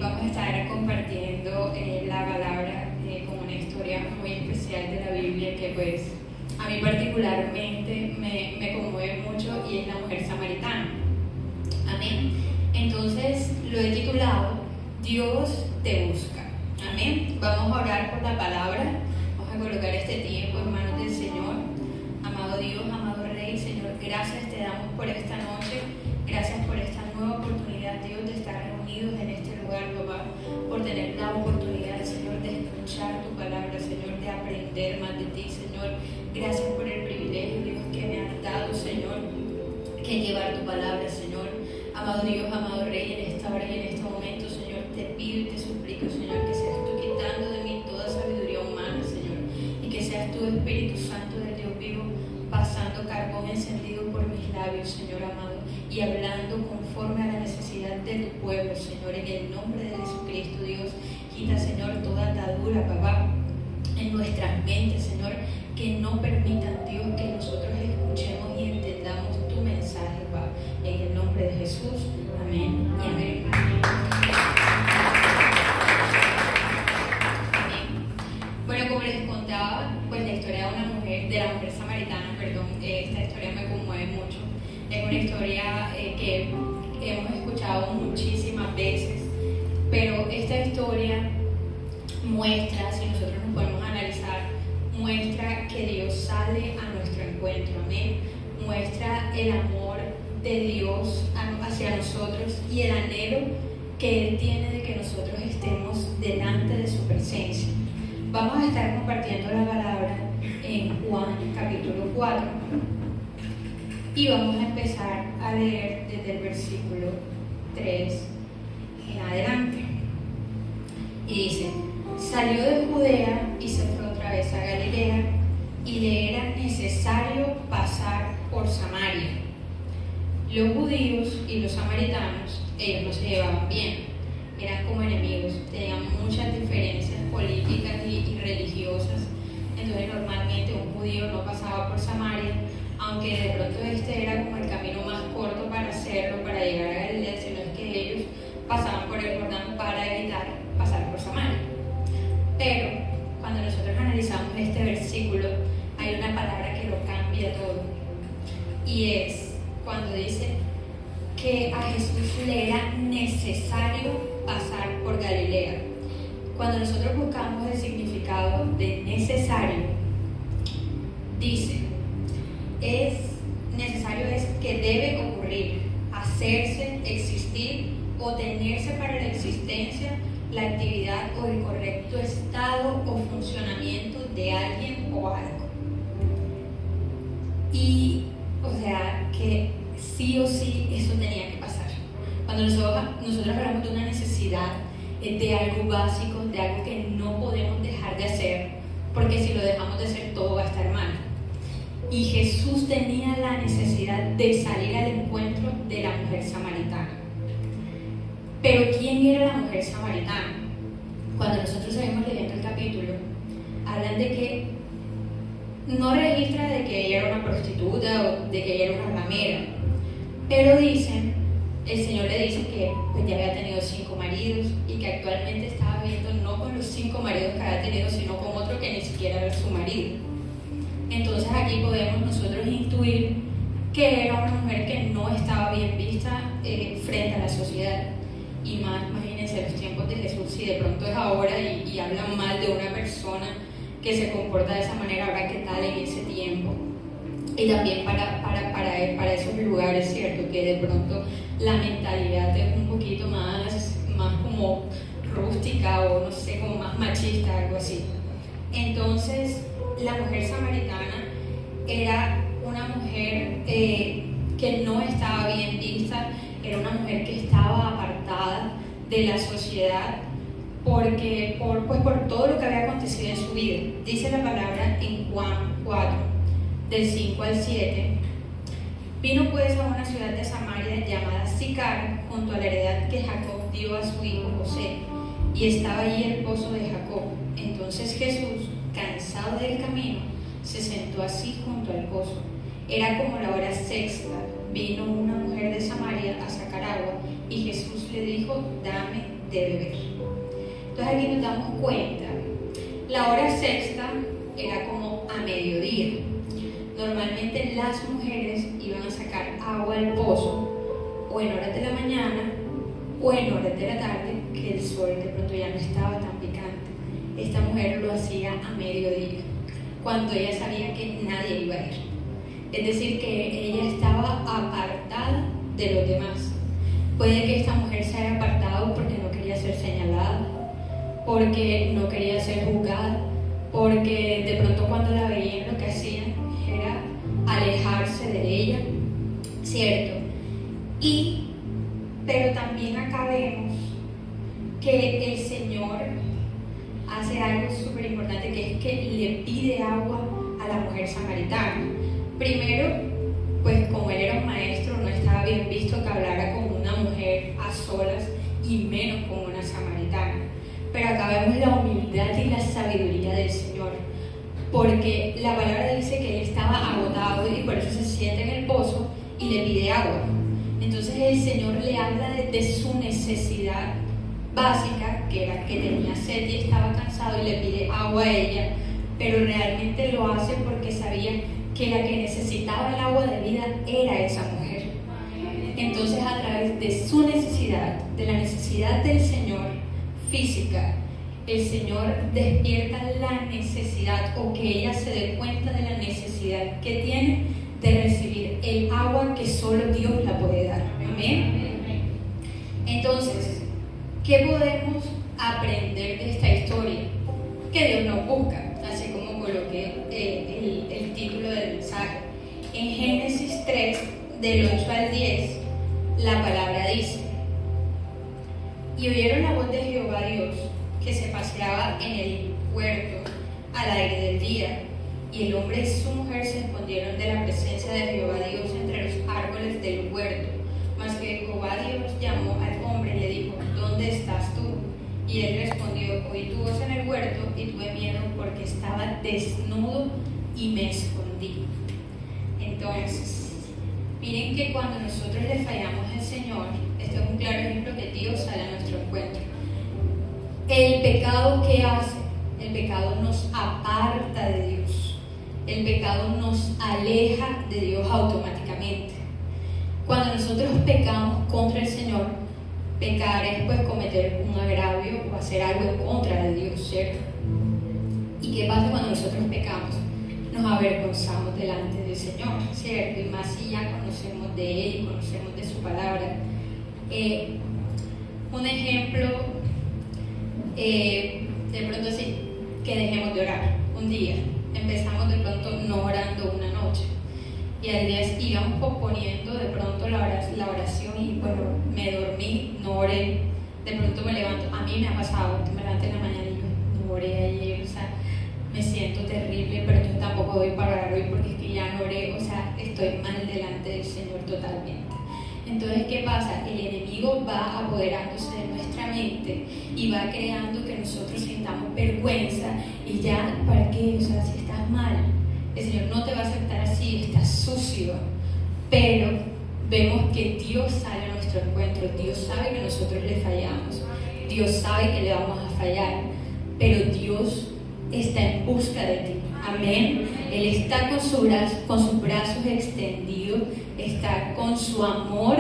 vamos a estar compartiendo la palabra con una historia muy especial de la Biblia que pues a mí particularmente me conmueve mucho, y es la mujer samaritana. Amén. Entonces lo he titulado Dios te busca. Amén. Vamos a orar por la palabra. Vamos a colocar este tiempo en manos del Señor. Amado Dios, amado Rey, Señor, gracias te damos por esta noche. Gracias por esta nueva oportunidad, Dios, de estar reunidos en este lugar, papá, por tener la oportunidad, Señor, de escuchar tu palabra, Señor, de aprender más de ti, Señor. Gracias por el privilegio, Dios, que me has dado, Señor, que llevar tu palabra, Señor. Amado Dios, amado Rey, en esta hora y en este momento, Señor, te pido y te suplico, Señor, que seas tú quitando de mí toda sabiduría humana, Señor, y que seas tú, Espíritu Santo del Dios vivo, pasando carbón encendido por mis labios, Señor amado, y hablando conforme a la necesidad de tu pueblo, Señor, en el nombre de Jesucristo, Dios. Quita, Señor, toda atadura, papá, en nuestras mentes, Señor, que no permitan, Dios, que nosotros escuchemos y entendamos tu mensaje, papá, en el nombre de Jesús. Amén y amén. Amén. Bueno, como les contaba, pues la historia de la mujer samaritana, esta historia me conmueve mucho. Es una historia que hemos escuchado muchísimas veces, pero esta historia muestra, si nosotros nos podemos analizar, muestra que Dios sale a nuestro encuentro, amén. Muestra el amor de Dios hacia nosotros y el anhelo que Él tiene de que nosotros estemos delante de su presencia. Vamos a estar compartiendo la palabra en Juan capítulo 4 y vamos a empezar a leer desde el versículo 3 en adelante. Y dice: salió de Judea y se fue otra vez a Galilea, y le era necesario pasar por Samaria. Los judíos y los samaritanos, ellos no se llevaban bien, eran como enemigos, tenían muchas diferencias políticas y religiosas. Entonces normalmente un judío no pasaba por Samaria, aunque de pronto este era como el camino más corto para hacerlo, para llegar a Galilea, sino es que ellos pasaban por el Jordán para evitar pasar por Samaria. Pero cuando nosotros analizamos este versículo, hay una palabra que lo cambia todo, y es cuando dice que a Jesús le era necesario pasar por Galilea. Cuando nosotros buscamos el significado de necesario, dice, es necesario, es que debe ocurrir, hacerse, existir o tenerse para la existencia, la actividad o el correcto estado o funcionamiento de alguien o algo. Y, o sea, que sí o sí eso tenía que pasar. Cuando nosotros hablamos de una necesidad, de algo básico, de algo que no podemos dejar de hacer, porque si lo dejamos de hacer todo va a estar mal. Y Jesús tenía la necesidad de salir al encuentro de la mujer samaritana. Pero ¿quién era la mujer samaritana? Cuando nosotros seguimos leyendo el capítulo, hablan de que no registra de que ella era una prostituta o de que ella era una ramera, pero dicen, el Señor le dice que pues ya había tenido 5 maridos y que actualmente estaba viviendo no con los 5 maridos que había tenido, sino con otro que ni siquiera era su marido. Entonces aquí podemos nosotros intuir que era una mujer que no estaba bien vista frente a la sociedad. Y más, imagínense los tiempos de Jesús, si de pronto es ahora y hablan mal de una persona que se comporta de esa manera, ahora qué tal en ese tiempo. Y también para esos lugares, ¿cierto? Que de pronto la mentalidad es un poquito más como rústica o no sé, como más machista, algo así. Entonces, la mujer samaritana era una mujer que no estaba bien vista, era una mujer que estaba apartada de la sociedad porque por todo lo que había acontecido en su vida. Dice la palabra en Juan 4, del 5 al 7. Vino pues a una ciudad de Samaria llamada Sicar, junto a la heredad que Jacob dio a su hijo José, y estaba allí el pozo de Jacob. Entonces Jesús, cansado del camino, se sentó así junto al pozo. Era como la hora sexta. Vino una mujer de Samaria a sacar agua, y Jesús le dijo: dame de beber. Entonces aquí nos damos cuenta, la hora sexta era como a mediodía. Normalmente las mujeres iban a sacar agua del pozo o en horas de la mañana o en horas de la tarde, que el sol de pronto ya no estaba tan picante. Esta mujer lo hacía a mediodía, cuando ella sabía que nadie iba a ir. Es decir, que ella estaba apartada de los demás. Puede que esta mujer se haya apartado porque no quería ser señalada, porque no quería ser juzgada, porque de pronto cuando la veían lo que hacían era alejarse de ella, ¿cierto? Pero también acá vemos que el Señor hace algo súper importante, que es que le pide agua a la mujer samaritana. Primero, pues como él era un maestro, no estaba bien visto que hablara con una mujer a solas y menos con una samaritana. Pero acá vemos la humildad y la sabiduría del Señor, porque la palabra dice que él estaba agotado y por eso se sienta en el pozo y le pide agua. Entonces el Señor le habla de su necesidad básica, que era que tenía sed y estaba cansado, y le pide agua a ella, pero realmente lo hace porque sabía que la que necesitaba el agua de vida era esa mujer. Entonces, a través de su necesidad, de la necesidad del Señor física, el Señor despierta la necesidad, o que ella se dé cuenta de la necesidad que tiene de recibir el agua que solo Dios la puede dar. Amén. Entonces, ¿qué podemos aprender de esta historia? Que Dios nos busca, así como coloqué el título del mensaje. En Génesis 3, del 8 al 10, la palabra dice: y oyeron la voz de Jehová Dios, que se paseaba en el huerto al aire del día, y el hombre y su mujer se escondieron de la presencia de Jehová Dios entre los árboles del huerto. Mas que Jehová Dios llamó al hombre y le dijo: ¿dónde estás tú? Y él respondió: oí tu voz en el huerto y tuve miedo porque estaba desnudo y me escondí. Entonces, miren que cuando nosotros le fallamos al Señor, este es un claro ejemplo que Dios sale a nuestro encuentro. El pecado que hace, el pecado nos aparta de Dios. El pecado nos aleja de Dios automáticamente. Cuando nosotros pecamos contra el Señor, pecar es pues cometer un agravio o hacer algo en contra de Dios, ¿cierto? ¿Y qué pasa cuando nosotros pecamos? Nos avergonzamos delante del Señor, ¿cierto? Y más si ya conocemos de Él y conocemos de su palabra. Un ejemplo, de pronto sí, que dejemos de orar un día. Empezamos de pronto no orando una noche y al día íbamos posponiendo de pronto la oración y bueno, me dormí, no oré, de pronto me levanto, a mí me ha pasado, me levanto en la mañana y yo no oré ayer, o sea, me siento terrible, pero yo tampoco voy para orar hoy porque es que ya no oré, o sea, estoy mal delante del Señor totalmente. Entonces, ¿qué pasa? El enemigo va apoderándose de nuestra mente y va creando que nosotros sintamos vergüenza y ya, ¿para qué? O sea, si estás mal, el Señor no te va a aceptar así, estás sucio. Pero vemos que Dios sale a nuestro encuentro, Dios sabe que nosotros le fallamos, Dios sabe que le vamos a fallar, pero Dios está en busca de ti. Amén. Él está con sus brazos extendidos, está con su amor,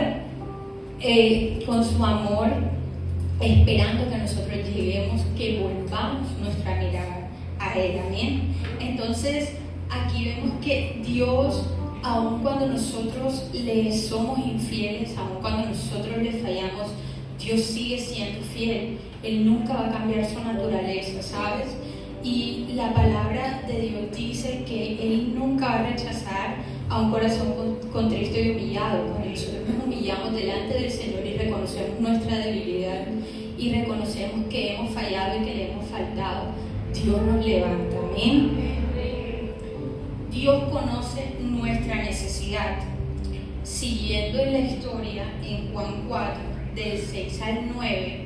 esperando que nosotros lleguemos, que volvamos nuestra mirada a Él. Amén. Entonces, aquí vemos que Dios, aun cuando nosotros le somos infieles, aun cuando nosotros le fallamos, Dios sigue siendo fiel. Él nunca va a cambiar su naturaleza, ¿sabes? Y la palabra de Dios dice que Él nunca va a rechazar a un corazón contrito y humillado. Cuando nosotros nos humillamos delante del Señor y reconocemos nuestra debilidad y reconocemos que hemos fallado y que le hemos faltado, Dios nos levanta. Amén. Dios conoce nuestra necesidad. Siguiendo en la historia, en Juan 4, del 6 al 9,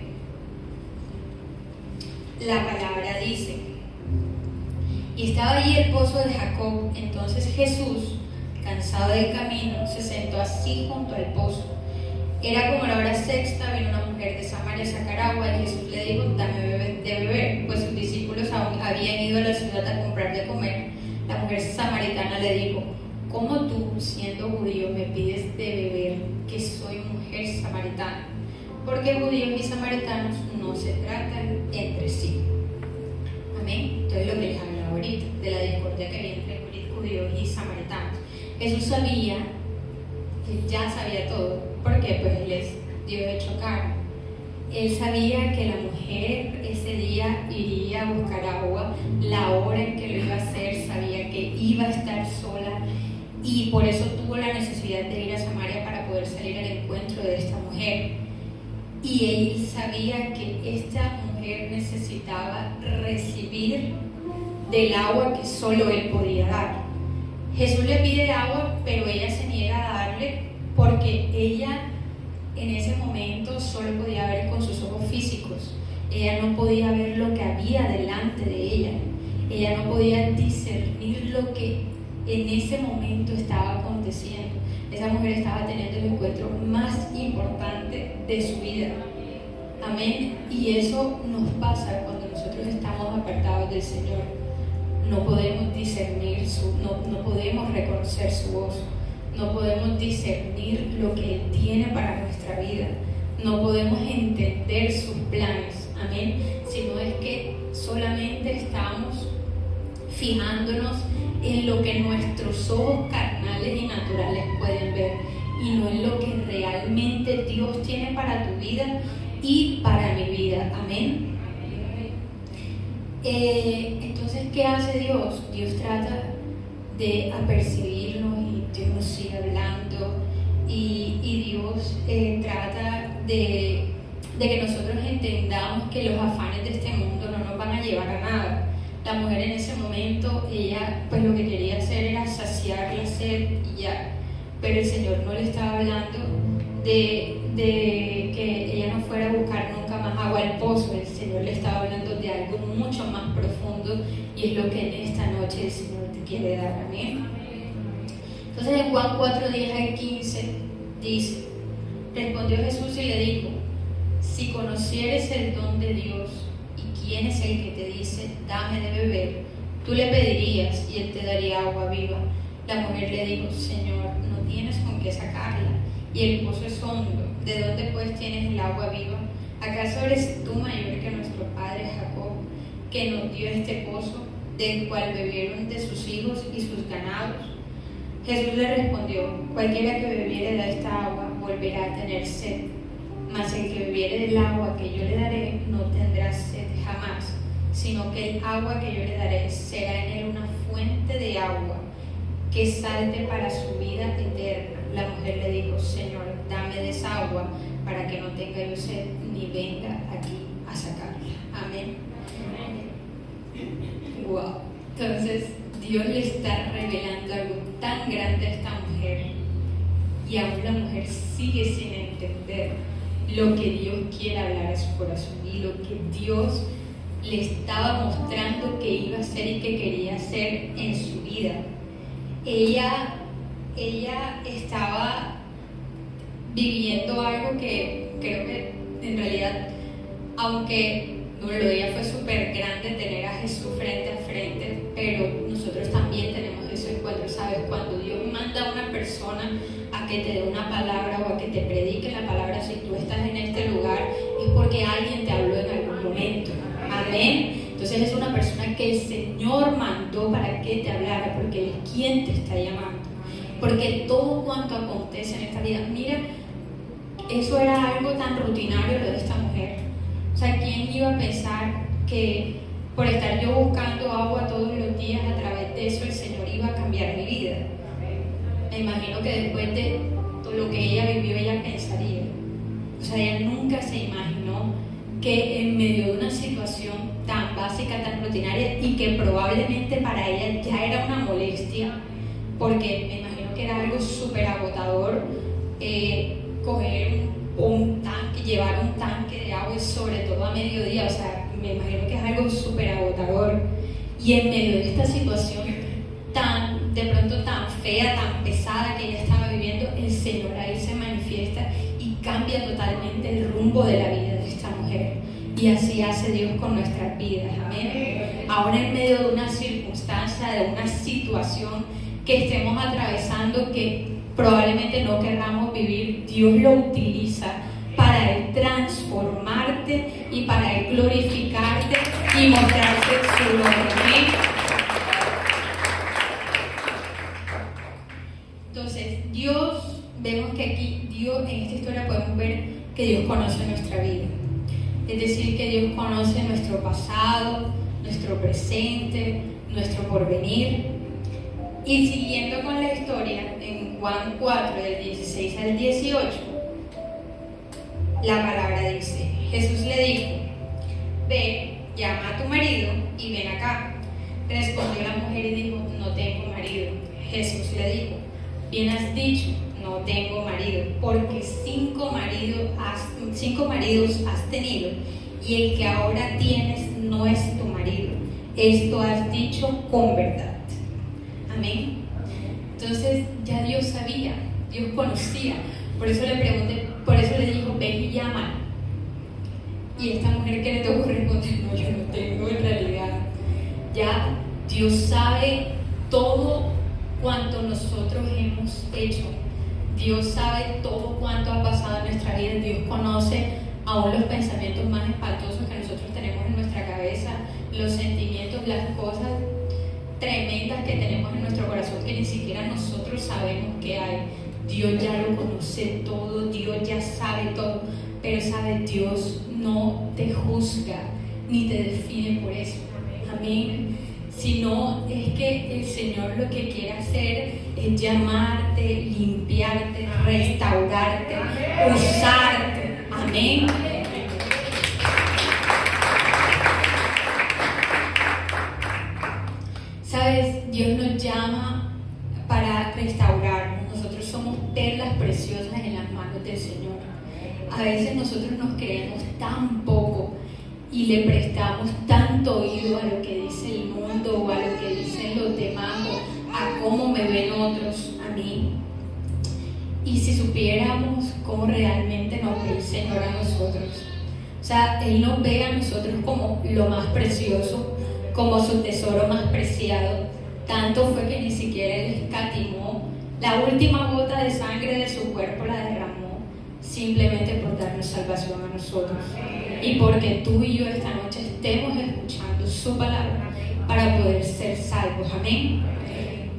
la palabra dice: y estaba allí el pozo de Jacob. Entonces Jesús, cansado del camino, se sentó así junto al pozo. Era como la hora sexta, vino una mujer de Samaria a sacar agua y Jesús le dijo, dame de beber, pues sus discípulos aún habían ido a la ciudad a comprar de comer. La mujer samaritana le dijo, ¿cómo tú, siendo judío, me pides de beber, que soy mujer samaritana? Porque judíos y samaritanos no se tratan entre sí. Amén. Entonces lo que les hablaba ahorita, de la discordia que había entre judíos y samaritanos. Jesús sabía, que ya sabía todo, porque pues Él es Dios hecho carne. Él sabía que la mujer ese día iría a buscar agua, la hora en que lo iba a hacer, sabía que iba a estar sola y por eso tuvo la necesidad de ir a Samaria para poder salir al encuentro de esta mujer. Y él sabía que esta mujer necesitaba recibir del agua que solo él podía dar. Jesús le pide agua, pero ella se niega a darle porque ella en ese momento solo podía ver con sus ojos físicos. Ella no podía ver lo que había delante de ella. Ella no podía discernir lo que en ese momento estaba aconteciendo. Esa mujer estaba teniendo el encuentro más importante de su vida. Amén. Y eso nos pasa cuando nosotros estamos apartados del Señor. No podemos discernir no podemos reconocer su voz. No podemos discernir lo que Él tiene para nuestra vida. No podemos entender sus planes. Amén. Sino es que solamente estamos fijándonos en lo que nuestros ojos carnales y naturales pueden ver y no en lo que realmente Dios tiene para tu vida y para mi vida. Amén. Entonces, ¿qué hace Dios? Dios trata de apercibirnos y Dios nos sigue hablando y Dios trata de que nosotros entendamos que los afanes de este mundo no nos van a llevar a nada. La mujer en ese momento, ella pues lo que quería hacer era saciar la sed y ya, pero el Señor no le estaba hablando de que ella no fuera a buscar nunca más agua al pozo. El Señor le estaba hablando de algo mucho más profundo y es lo que en esta noche el Señor te quiere dar. Amén. Entonces en Juan 4:10-15 dice, respondió Jesús y le dijo, si conocieres el don de Dios, ¿quién es el que te dice, dame de beber? Tú le pedirías y él te daría agua viva. La mujer le dijo, Señor, no tienes con qué sacarla y el pozo es hondo. ¿De dónde pues tienes el agua viva? ¿Acaso eres tú mayor que nuestro padre Jacob, que nos dio este pozo, del cual bebieron de sus hijos y sus ganados? Jesús le respondió, cualquiera que bebiere de esta agua volverá a tener sed. Mas el que bebiere del agua que yo le daré no tendrá sed jamás, sino que el agua que yo le daré será en él una fuente de agua que salte para su vida eterna. La mujer le dijo, Señor, dame de esa agua para que no tenga yo sed ni venga aquí a sacarla. Amén. Wow. Entonces Dios le está revelando algo tan grande a esta mujer y aún la mujer sigue sin entender lo que Dios quiere hablar a su corazón y lo que Dios le estaba mostrando que iba a hacer y que quería hacer en su vida. Ella estaba viviendo algo que creo que en realidad, aunque lo de ella fue súper grande tener a Jesús frente a frente, pero nosotros también tenemos eso en cuanto, ¿sabes? Cuando Dios manda a una persona a que te dé una palabra o a que te predique la palabra, si tú estás en este lugar, es porque alguien te habló en algún momento. Amén. Entonces es una persona que el Señor mandó para que te hablara, porque Él es quien te está llamando. Porque todo cuanto acontece en esta vida, mira, eso era algo tan rutinario lo de esta mujer. O sea, ¿quién iba a pensar que por estar yo buscando agua todos los días, a través de eso el Señor iba a cambiar mi vida? Me imagino que después de todo lo que ella vivió, ella pensaría. O sea, ella nunca se imaginó que en medio de una situación tan básica, tan rutinaria y que probablemente para ella ya era una molestia, porque me imagino que era algo súper agotador, coger un tanque, llevar un tanque de agua, sobre todo a mediodía. O sea, me imagino que es algo súper agotador, y en medio de esta situación tan, de pronto tan fea, tan pesada que ella estaba viviendo, el Señor ahí se manifiesta y cambia totalmente el rumbo de la vida de esta mujer. Y así hace Dios con nuestras vidas, amén. Ahora en medio de una circunstancia, de una situación que estemos atravesando, que probablemente no querramos vivir, Dios lo utiliza para Él transformarte y para Él glorificarte y mostrarte su gloria, amén. Entonces, vemos que aquí Dios, en esta historia podemos ver que Dios conoce nuestra vida. Es decir, que Dios conoce nuestro pasado, nuestro presente, nuestro porvenir. Y siguiendo con la historia, en Juan 4, del 16 al 18, la palabra dice: Jesús le dijo, ve, llama a tu marido y ven acá. Respondió la mujer y dijo, no tengo marido. Jesús le dijo, bien has dicho, no tengo marido, porque 5 maridos has tenido, y el que ahora tienes no es tu marido. Esto has dicho con verdad. Amén. Entonces ya Dios sabía, Dios conocía. Por eso le pregunté, por eso le dijo, ven y llama. Y esta mujer, que le tocó responder, no, yo no tengo en realidad. Ya Dios sabe todo cuanto nosotros hemos hecho. Dios sabe todo cuanto ha pasado en nuestra vida. Dios conoce aún los pensamientos más espantosos que nosotros tenemos en nuestra cabeza, los sentimientos, las cosas tremendas que tenemos en nuestro corazón que ni siquiera nosotros sabemos que hay. Dios ya lo conoce todo, Dios ya sabe todo, pero sabe, Dios no te juzga ni te define por eso. Amén. Sino es que el Señor lo que quiere hacer es llamarte, limpiarte, restaurarte, usarte. Amén. Sabes, Dios nos llama para restaurarnos. Nosotros somos perlas preciosas en las manos del Señor. A veces nosotros nos creemos tan poco y le prestamos tanto oído a lo que dice el mundo o a lo que dicen los demás o a cómo me ven otros a mí. Y si supiéramos cómo realmente nos ve el Señor a nosotros. O sea, Él nos ve a nosotros como lo más precioso, como su tesoro más preciado. Tanto fue que ni siquiera Él escatimó la última gota de sangre de su cuerpo, la derramó simplemente por darnos salvación a nosotros. Y porque tú y yo esta noche estemos escuchando su palabra para poder ser salvos. Amén.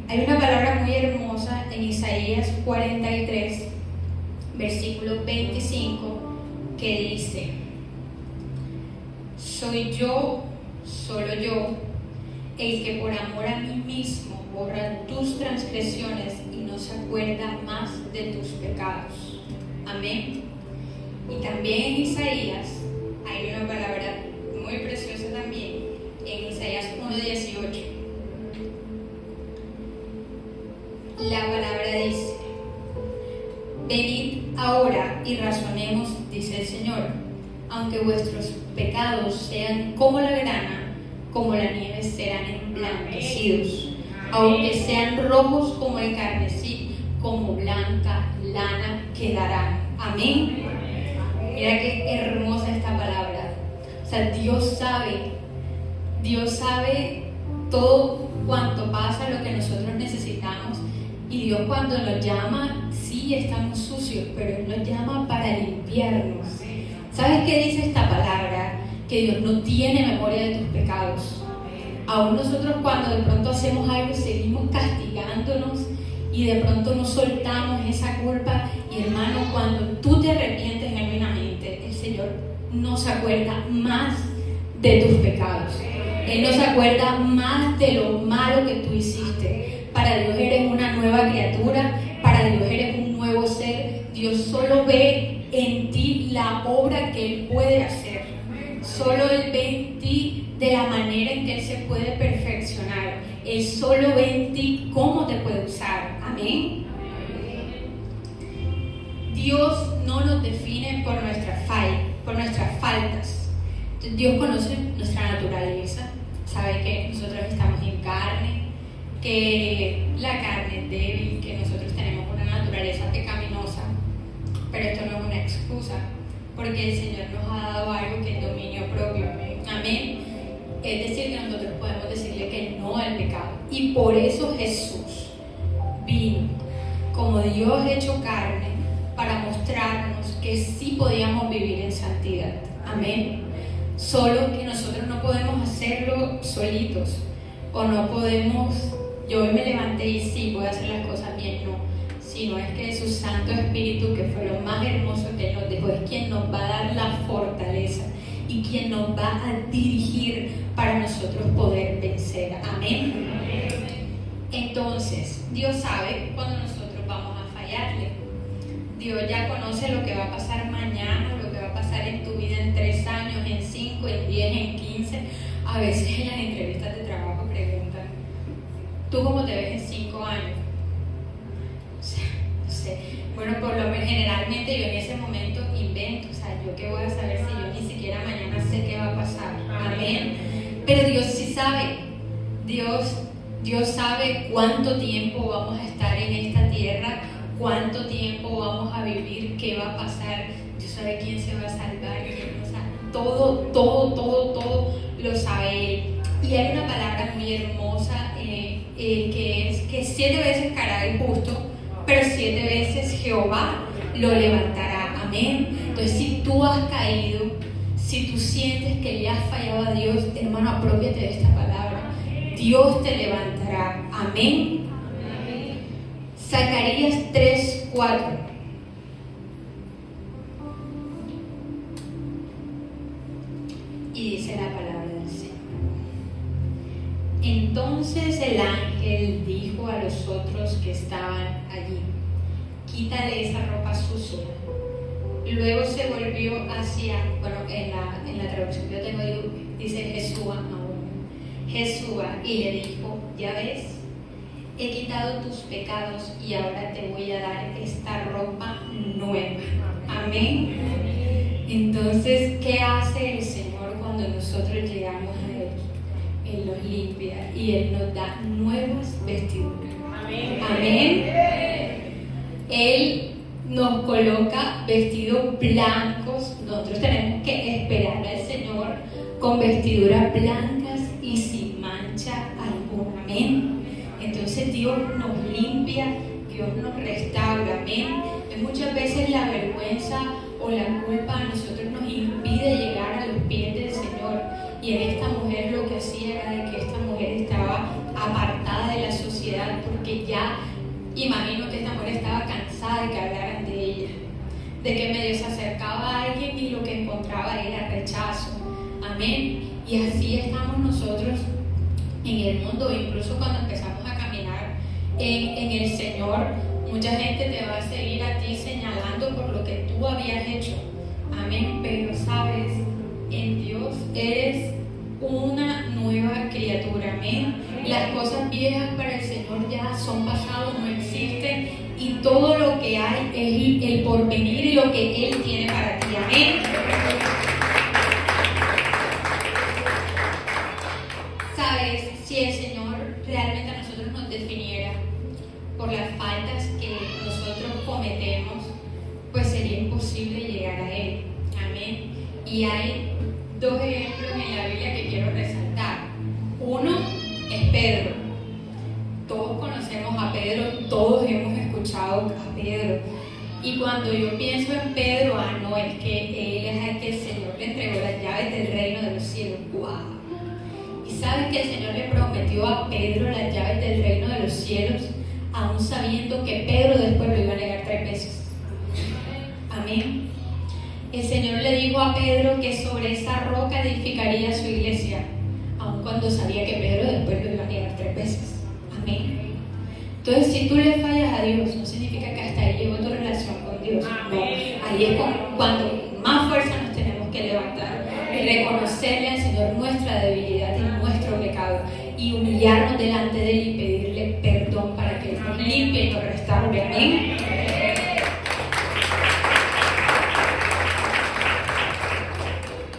Hay una palabra muy hermosa en Isaías 43, versículo 25, que dice: soy yo, solo yo, el que por amor a mí mismo borra tus transgresiones y no se acuerda más de tus pecados. Amén. Y también en Isaías hay una palabra muy preciosa también, en Isaías 1:18. La palabra dice: venid ahora y razonemos, dice el Señor, aunque vuestros pecados sean como la grana, como la nieve serán emblanquecidos, aunque sean rojos como el carmesí, como blanca lana quedarán. Amén. Mira qué hermosa esta palabra. O sea, Dios sabe todo cuanto pasa, lo que nosotros necesitamos. Y Dios, cuando nos llama, sí estamos sucios, pero Él nos llama para limpiarnos. ¿Sabes qué dice esta palabra? Que Dios no tiene memoria de tus pecados. Aún nosotros, cuando de pronto hacemos algo, seguimos castigándonos y de pronto no soltamos esa culpa. Y hermano, cuando tú te arrepientes genuinamente, el Señor no se acuerda más de tus pecados. Él no se acuerda más de lo malo que tú hiciste. Para Dios eres una nueva criatura, para Dios eres un nuevo ser. Dios solo ve en ti la obra que Él puede hacer. Solo Él ve en ti de la manera en que Él se puede perfeccionar. Él solo ve en ti cómo te puede usar. Amén. Dios no nos define por nuestras faltas. Dios conoce nuestra naturaleza, sabe que nosotros estamos en carne, que la carne es débil, que nosotros tenemos una naturaleza pecaminosa, pero esto no es una excusa, porque el Señor nos ha dado algo que es dominio propio. Amén. Es decir, que nosotros podemos decirle que no al pecado. Y por eso Jesús vino como Dios hecho carne para mostrarnos que sí podíamos vivir en santidad. Amén. Solo que nosotros no podemos hacerlo solitos, o no podemos, yo hoy me levanté y sí voy a hacer las cosas bien, no, sino es que su Santo Espíritu, que fue lo más hermoso que Él nos dejó, es quien nos va a dar la fortaleza y quien nos va a dirigir para nosotros poder vencer. Amén. Entonces, Dios sabe cuando nosotros vamos a fallarle. Dios ya conoce lo que va a pasar mañana, lo que va a pasar en tu vida en 3 años, en 5, en 10, en 15. A veces en las entrevistas de trabajo preguntan, ¿tú cómo te ves en 5 años? O sea, no sé. Bueno, por lo menos generalmente yo en ese momento invento, o sea, ¿yo qué voy a saber si yo ni siquiera mañana sé qué va a pasar? Amén. Pero Dios sí sabe. Dios sabe cuánto tiempo vamos a estar en esta tierra, cuánto tiempo vamos a vivir, qué va a pasar. Dios sabe quién se va a salvar, quién no sabe. Todo lo sabe Él. Y hay una palabra muy hermosa que es que 7 veces caerá el justo, pero 7 veces Jehová lo levantará. Amén. Entonces, si tú has caído, si tú sientes que le has fallado a Dios, hermano, apropiate de esta palabra. Dios te levantará. Amén. Zacarías 3:4. Y dice la palabra del Señor. Entonces el ángel dijo a los otros que estaban allí: quítale esa ropa sucia. Luego se volvió hacia, en la traducción que yo tengo, dice Jesúa y le dijo: ya ves, he quitado tus pecados y ahora te voy a dar esta ropa nueva. Amén. Entonces, ¿qué hace el Señor cuando nosotros llegamos a Él? Él nos limpia y Él nos da nuevas vestiduras. Amén. Él nos coloca vestidos blancos. Nosotros tenemos que esperar al Señor con vestiduras blancas y sin mancha alguna. Amén. Entonces Dios nos limpia, Dios nos restaura. Amén. Muchas veces la vergüenza o la culpa a nosotros nos impide llegar a los pies del Señor. Y en esta mujer lo que hacía era de que esta mujer estaba apartada de la sociedad, porque ya imagino que esta mujer estaba cansada de que hablaran de ella, de que medio se acercaba a alguien y lo que encontraba era rechazo. Amén. Y así estamos nosotros en el mundo. Incluso cuando empezamos a caminar en el Señor, mucha gente te va a seguir a ti señalando por lo que tú habías hecho. Amén. Pero sabes, en Dios eres una nueva criatura. Amén. Las cosas viejas para el Señor ya son pasados, no existen, y todo lo que hay es el porvenir y lo que Él tiene para ti. Amén. Sabes, si el Señor realmente a nosotros nos definiera por las faltas que nosotros cometemos, pues sería imposible llegar a Él. Amén. Y hay 2 ejemplos en la Biblia que quiero resaltar. Uno es Pedro. Todos conocemos a Pedro, todos hemos escuchado a Pedro. Y cuando yo pienso en Pedro, no, es que él es el que el Señor le entregó las llaves del reino de los cielos. ¡Wow! Y sabes que el Señor le prometió a Pedro las llaves del reino de los cielos, aún sabiendo que Pedro después lo iba a negar 3 veces. Amén. El Señor le dijo a Pedro que sobre esa roca edificaría su iglesia, aun cuando sabía que Pedro después lo iba a negar 3 veces. Amén. Entonces, si tú le fallas a Dios, no significa que hasta ahí llegó tu relación con Dios. No. Ahí es cuando más fuerza nos tenemos que levantar y reconocerle al Señor nuestra debilidad y nuestro pecado, y humillarnos delante de Él y pedirle perdón para que Él nos limpie y nos restaure. Amén.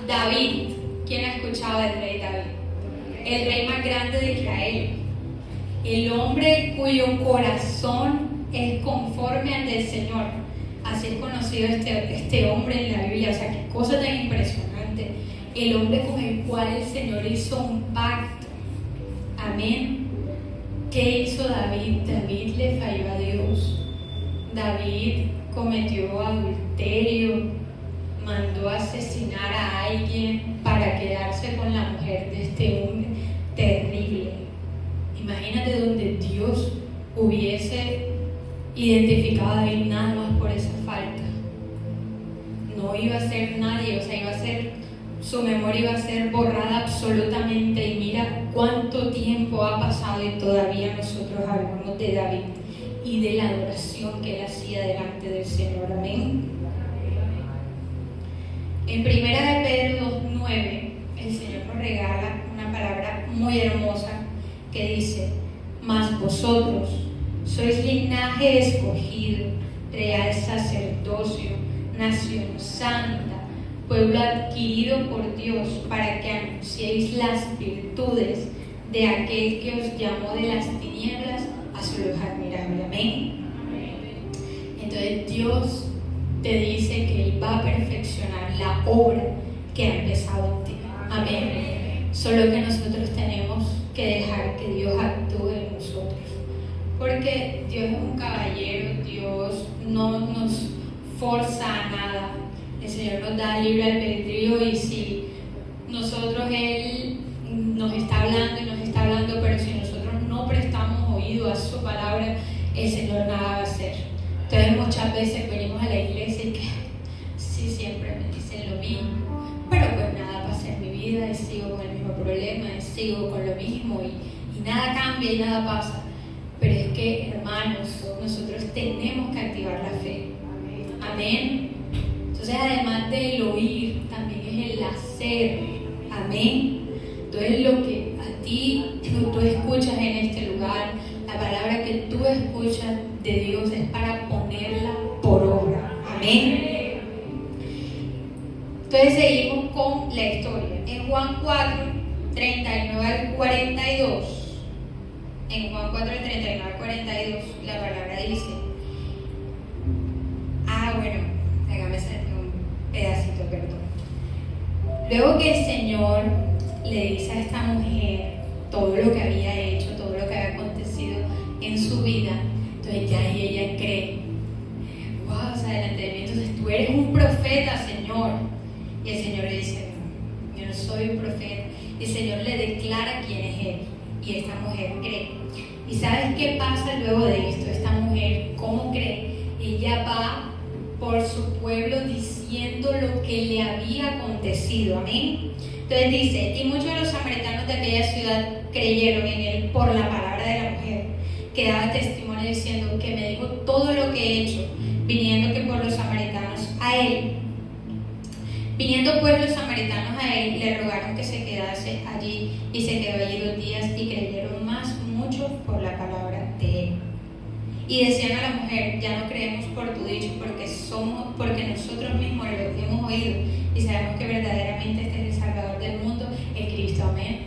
David, ¿quién ha escuchado del rey David? El rey más grande de Israel, el hombre cuyo corazón es conforme al del Señor, así Así es conocido este hombre en la Biblia. O sea, qué cosa tan impresionante. El hombre con el cual el Señor hizo un pacto. Amén. ¿Qué hizo David? David le falló a Dios. David cometió adulterio, mandó asesinar a alguien para quedarse con la mujer de este hombre. Terrible. Imagínate donde Dios hubiese identificado a David nada más por esa falta. No iba a ser nadie, o sea, su memoria iba a ser borrada absolutamente. Y mira cuánto tiempo ha pasado y todavía nosotros hablamos de David y de la adoración que él hacía delante del Señor. Amén. En 1 Pedro 2:9 el Señor nos regala una palabra muy hermosa que dice: mas vosotros sois linaje escogido, real sacerdocio, nación santa, pueblo adquirido por Dios, para que anunciéis las virtudes de aquel que os llamó de las tinieblas a su luz admirable. Amén. Entonces Dios te dice que Él va a perfeccionar la obra que ha empezado en ti. Amén. Solo que nosotros tenemos que dejar que Dios actúe en nosotros, porque Dios es un caballero. Dios no nos forza a nada. El Señor nos da libre albedrío, y si nosotros, Él nos está hablando, pero si nosotros no prestamos oído a su palabra, el Señor nada va a hacer. Entonces muchas veces venimos a la iglesia y que sí, siempre me dicen lo mismo, pero pues nada pasa en mi vida y sigo con el mismo problema y sigo con lo mismo y nada cambia y nada pasa. Pero es que, hermanos, nosotros tenemos que activar la fe. Amén. Entonces, además del oír, también es el hacer. Amén. Entonces, lo que a ti tú escuchas en este lugar, la palabra que tú escuchas de Dios, es para ponerla por obra. Amén. Entonces, seguimos con la historia. En Juan 4, 39 al 42. En Juan 4, 39 al 42, la palabra dice: bueno, déjame hacer un pedacito, perdón. Luego que el Señor le dice a esta mujer todo lo que había hecho, todo lo que había acontecido en su vida, entonces ya ella cree. Wow, o sea, delante de mí, entonces tú eres un profeta, Señor. Y el Señor le dice: no, yo no soy un profeta. Y el Señor le declara quién es Él. Y esta mujer cree. ¿Y sabes qué pasa luego de esto? Esta mujer, ¿cómo cree? Ella va por su pueblo diciendo lo que le había acontecido. Amén. Entonces dice: y muchos de los samaritanos de aquella ciudad creyeron en él por la palabra de la mujer, que daba testimonio diciendo que me dijo todo lo que he hecho, viniendo pues los samaritanos a él, le rogaron que se quedase allí, y se quedó allí 2 días, y creyeron más muchos por la palabra de él. Y decían a la mujer: ya no creemos por tu dicho, porque nosotros mismos lo hemos oído y sabemos que verdaderamente este es el Salvador del mundo, el Cristo. Amén.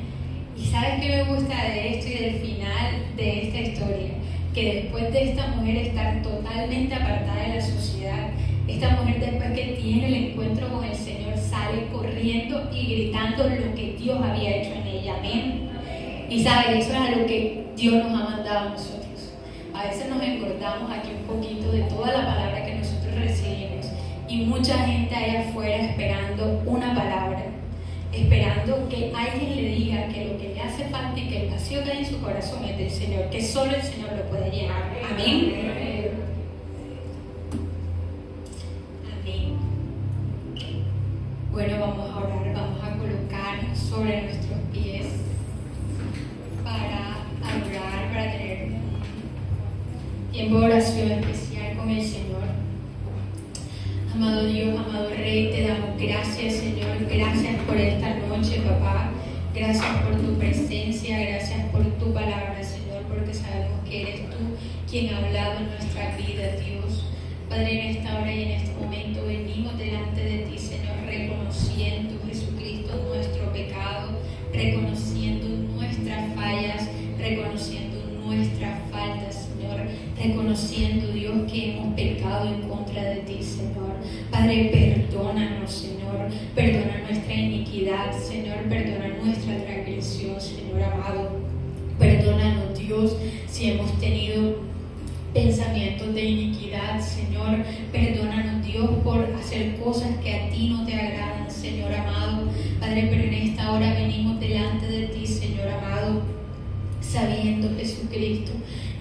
Y ¿sabes qué me gusta de esto y del final de esta historia? Que después de esta mujer estar totalmente apartada de la sociedad, esta mujer, después que tiene el encuentro con el Señor, sale corriendo y gritando lo que Dios había hecho en ella. Amén. Y sabes, eso es a lo que Dios nos ha mandado a nosotros. A veces nos engordamos aquí un poquito de toda la palabra que nosotros recibimos, y mucha gente allá afuera esperando una palabra, esperando que alguien le diga que lo que le hace falta y que el vacío que hay en su corazón es del Señor, que solo el Señor lo puede llenar. Amén. Amén. Bueno, vamos a orar, vamos a colocarnos sobre nuestros pies para adorar, para tener tiempo de oración especial con el Señor. Amado Dios, amado Rey, te damos gracias, Señor. Gracias por esta noche, papá. Gracias por tu presencia, gracias por tu palabra, Señor, porque sabemos que eres tú quien ha hablado en nuestra vida, Dios. Padre, en esta hora y en este momento venimos delante de ti, Señor, reconociendo, Jesucristo, nuestro pecado, reconociendo nuestras fallas, reconociendo nuestras faltas, Señor, reconociendo, Dios, que hemos pecado en contra de ti, Señor. Señor, perdona nuestra transgresión, Señor amado. Perdónanos, Dios, si hemos tenido pensamientos de iniquidad, Señor. Perdónanos, Dios, por hacer cosas que a ti no te agradan, Señor amado. Padre, pero en esta hora venimos delante de ti, Señor amado, sabiendo, Jesucristo,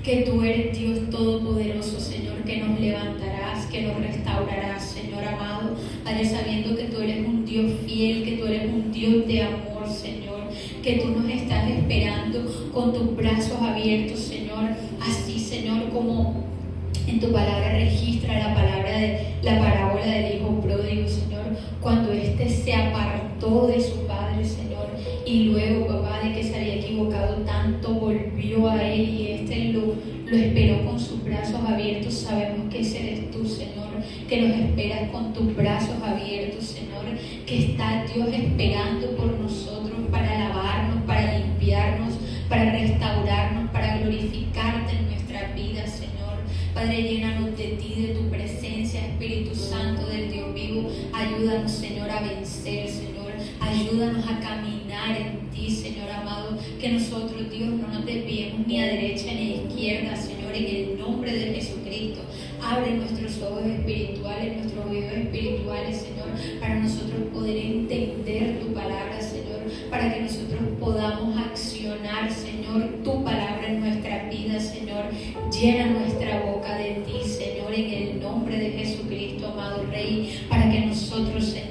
que tú eres Dios todopoderoso, Señor, que nos levantarás, que nos restaurarás, Señor amado. Padre, sabiendo que tú eres un Dios fiel, que tú eres un Dios de amor, Señor, que tú nos estás esperando con tus brazos abiertos, Señor. Así, Señor, como en tu palabra registra la parábola del hijo pródigo, Señor, cuando éste se apartó de su padre, Señor, y luego, papá, de que se había equivocado tanto, volvió a él y éste lo esperó con sus brazos abiertos. Sabemos que ese eres tú, Señor, que nos esperas con tus brazos abiertos, Señor, que está Dios esperando por nosotros para lavarnos, para limpiarnos, para restaurarnos, para glorificarte en nuestras vidas, Señor. Padre, llénanos de ti, de tu presencia, Espíritu Santo del Dios vivo. Ayúdanos, Señor, a vencer, Señor. Ayúdanos a caminar en ti, Señor amado. Que nosotros, Dios, no nos desviemos ni a derecha ni a izquierda, Señor, en el nombre de Jesucristo. Abre nuestros ojos espirituales, nuestros oídos espirituales, Señor, para nosotros poder entender tu palabra, Señor, para que nosotros podamos accionar, Señor, tu palabra en nuestras vidas, Señor. Llena nuestra boca de ti, Señor, en el nombre de Jesucristo, amado Rey, para que nosotros, Señor,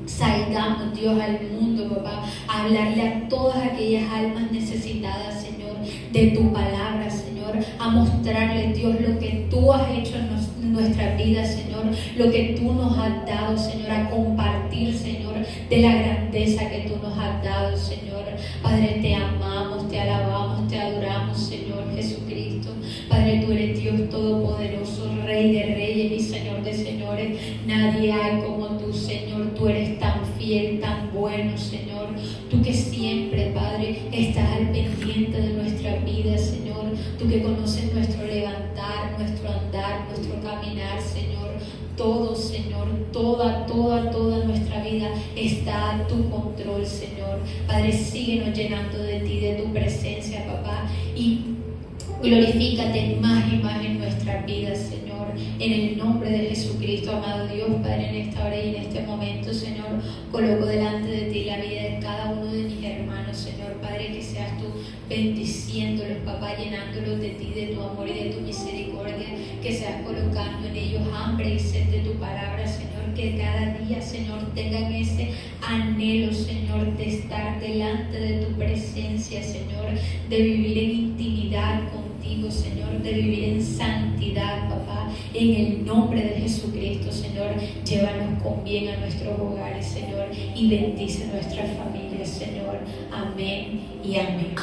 salgamos, Dios, al mundo, papá, a hablarle a todas aquellas almas necesitadas, Señor, de tu palabra, Señor, a mostrarle, Dios, lo que tú has hecho en nuestras vidas, Señor, lo que tú nos has dado, Señor, a compartir, Señor, de la grandeza que tú nos has dado, Señor. Padre, te amamos, te alabamos, te adoramos, Señor Jesucristo. Padre, tú eres Dios todopoderoso, Rey de reyes y Señor de señores. Nadie hay como tú, Señor. Tú eres tan fiel, tan bueno, Señor. Tú que siempre, Padre, estás al pendiente de nuestras vidas, Señor. Tú que conoces nuestro levantar, nuestro andar, nuestro caminar, Señor. Todo, Señor, toda nuestra vida está a tu control, Señor. Padre, síguenos llenando de ti, de tu presencia, papá, y glorifícate más y más en nuestras vidas, Señor. En el nombre de Jesucristo, amado Dios, Padre, en esta hora y en este momento, Señor, coloco delante de ti la vida de cada uno de mis hermanos, Señor. Padre, que seas tú bendiciéndolos, papá, llenándolos de ti, de tu amor y de tu misericordia, que seas colocando en ellos hambre y sed de tu palabra, Señor, que cada día, Señor, tengan ese anhelo, Señor, de estar delante de tu presencia, Señor, de vivir en intimidad contigo, Señor, de vivir en santidad, papá, en el nombre de Jesucristo, Señor. Llévanos con bien a nuestros hogares, Señor, y bendice nuestras familias, Señor. Amén y amén.